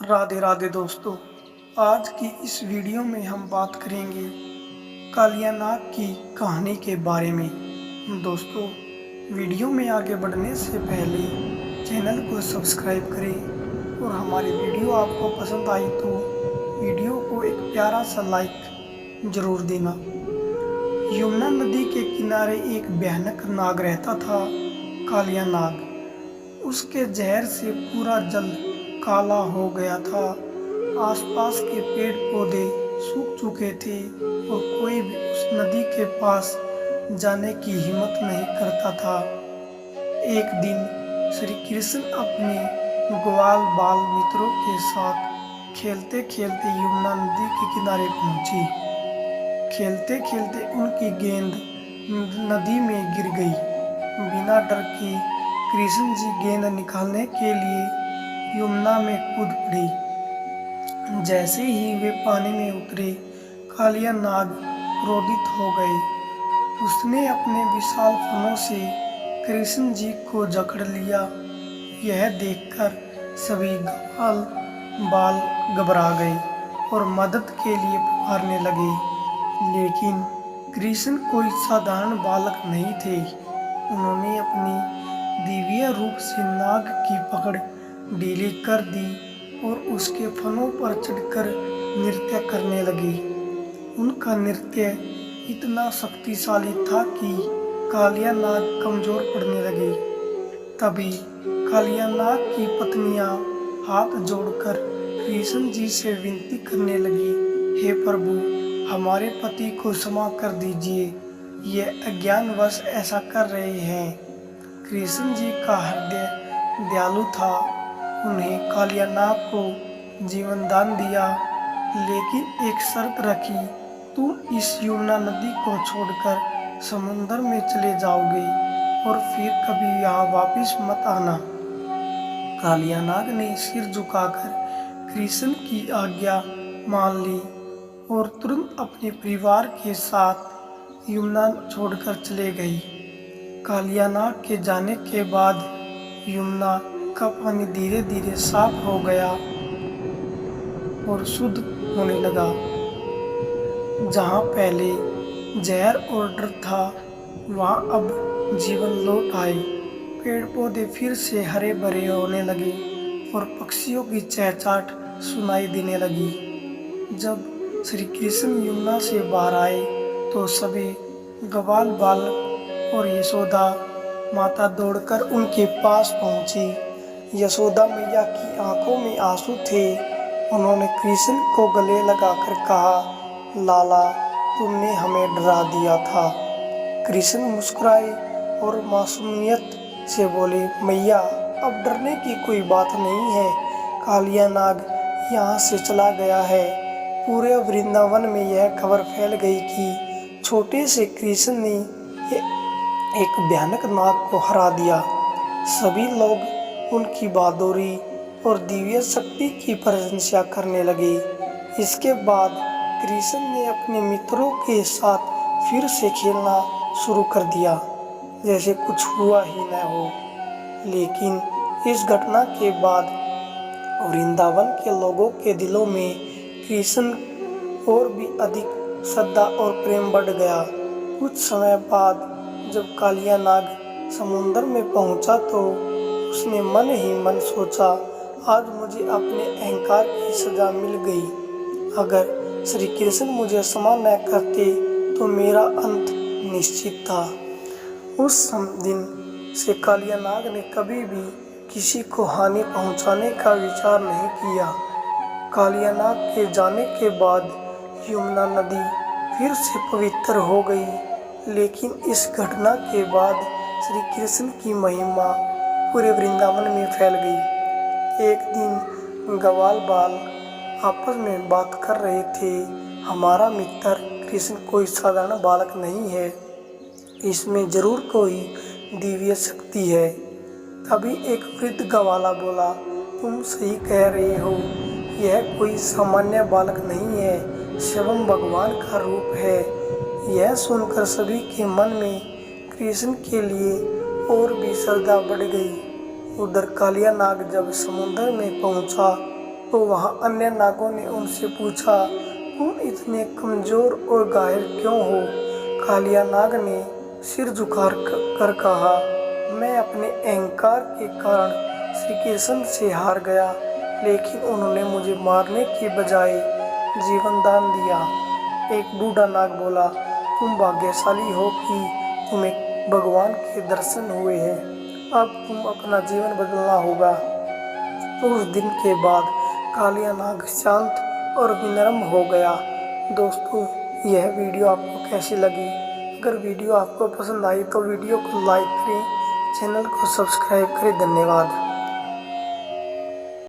राधे राधे दोस्तों। आज की इस वीडियो में हम बात करेंगे कालिया नाग की कहानी के बारे में। दोस्तों, वीडियो में आगे बढ़ने से पहले चैनल को सब्सक्राइब करें और हमारी वीडियो आपको पसंद आई तो वीडियो को एक प्यारा सा लाइक जरूर देना। यमुना नदी के किनारे एक भयानक नाग रहता था, कालिया नाग। उसके जहर से पूरा जल काला हो गया था। आसपास के पेड़ पौधे सूख चुके थे और कोई भी उस नदी के पास जाने की हिम्मत नहीं करता था। एक दिन श्री कृष्ण अपने ग्वाल बाल मित्रों के साथ खेलते खेलते यमुना नदी के किनारे पहुंचे। खेलते खेलते उनकी गेंद नदी में गिर गई। बिना डर के कृष्ण जी गेंद निकालने के लिए यमुना में कूद पड़ी। जैसे ही वे पानी में उतरे, कालिया नाग क्रोधित हो गए। उसने अपने विशाल फनों से कृष्ण जी को जकड़ लिया। यह देखकर सभी ग्वाल बाल घबरा गए और मदद के लिए पुकारने लगे। लेकिन कृष्ण कोई साधारण बालक नहीं थे। उन्होंने अपनी दिव्य रूप से नाग की पकड़ ढीली कर दी और उसके फनों पर चढ़कर नृत्य करने लगे। उनका नृत्य इतना शक्तिशाली था कि कालिया नाग कमजोर पड़ने लगे। तभी कालिया नाग की पत्नियां हाथ जोड़कर कृष्ण जी से विनती करने लगी, हे प्रभु, हमारे पति को क्षमा कर दीजिए, ये अज्ञानवश ऐसा कर रहे हैं। कृष्ण जी का हृदय दयालु था। उन्हें कालिया नाग को जीवन दान दिया, लेकिन एक शर्त रखी, तुम इस यमुना नदी को छोड़कर समुद्र में चले जाओगे और फिर कभी यहाँ वापस मत आना। कालिया नाग ने सिर झुकाकर कृष्ण की आज्ञा मान ली और तुरंत अपने परिवार के साथ यमुना छोड़कर चले गई। कालिया नाग के जाने के बाद यमुना का पानी धीरे धीरे साफ हो गया और शुद्ध होने लगा। जहाँ पहले जहर और डर था, वहाँ अब जीवन लौट आए। पेड़ पौधे फिर से हरे भरे होने लगे और पक्षियों की चहचहाट सुनाई देने लगी। जब श्री कृष्ण यमुना से बाहर आए तो सभी ग्वाल बालक और यशोदा माता दौड़कर उनके पास पहुंची। यशोदा मैया की आंखों में आंसू थे। उन्होंने कृष्ण को गले लगाकर कहा, लाला, तुमने हमें डरा दिया था। कृष्ण मुस्कुराए और मासूमियत से बोले, मैया, अब डरने की कोई बात नहीं है। कालिया नाग यहाँ से चला गया है। पूरे वृंदावन में यह खबर फैल गई कि छोटे से कृष्ण ने एक भयानक नाग को हरा दिया। सभी लोग उनकी बहादुरी और दिव्य शक्ति की प्रशंसा करने लगे। इसके बाद कृष्ण ने अपने मित्रों के साथ फिर से खेलना शुरू कर दिया, जैसे कुछ हुआ ही न हो। लेकिन इस घटना के बाद वृंदावन के लोगों के दिलों में कृष्ण और भी अधिक श्रद्धा और प्रेम बढ़ गया। कुछ समय बाद जब कालिया नाग समुद्र में पहुंचा तो उसने मन ही मन सोचा, आज मुझे अपने अहंकार की सजा मिल गई। अगर श्री कृष्ण मुझे क्षमा न करते तो मेरा अंत निश्चित था। उस दिन से कालिया नाग ने कभी भी किसी को हानि पहुंचाने का विचार नहीं किया। कालिया नाग के जाने के बाद यमुना नदी फिर से पवित्र हो गई। लेकिन इस घटना के बाद श्री कृष्ण की महिमा पूरे वृंदावन में फैल गई। एक दिन ग्वाल बाल आपस में बात कर रहे थे, हमारा मित्र कृष्ण कोई साधारण बालक नहीं है, इसमें जरूर कोई दिव्य शक्ति है। तभी एक वृद्ध ग्वाला बोला, तुम सही कह रहे हो, यह कोई सामान्य बालक नहीं है, स्वयं भगवान का रूप है। यह सुनकर सभी के मन में कृष्ण के लिए और भी श्रद्धा बढ़ गई। उधर कालिया नाग जब समुद्र में पहुंचा तो वहाँ अन्य नागों ने उनसे पूछा, तुम इतने कमजोर और घायल क्यों हो? कालिया नाग ने सिर झुकाकर कहा, मैं अपने अहंकार के कारण श्री कृष्ण से हार गया, लेकिन उन्होंने मुझे मारने के बजाय जीवन दान दिया। एक बूढ़ा नाग बोला, तुम भाग्यशाली हो कि तुम्हें भगवान के दर्शन हुए हैं। अब तुम अपना जीवन बदलना होगा। उस दिन के बाद कालिया नाग शांत और विनम्र हो गया। दोस्तों, यह वीडियो आपको कैसी लगी? अगर वीडियो आपको पसंद आई तो वीडियो को लाइक करें, चैनल को सब्सक्राइब करें। धन्यवाद।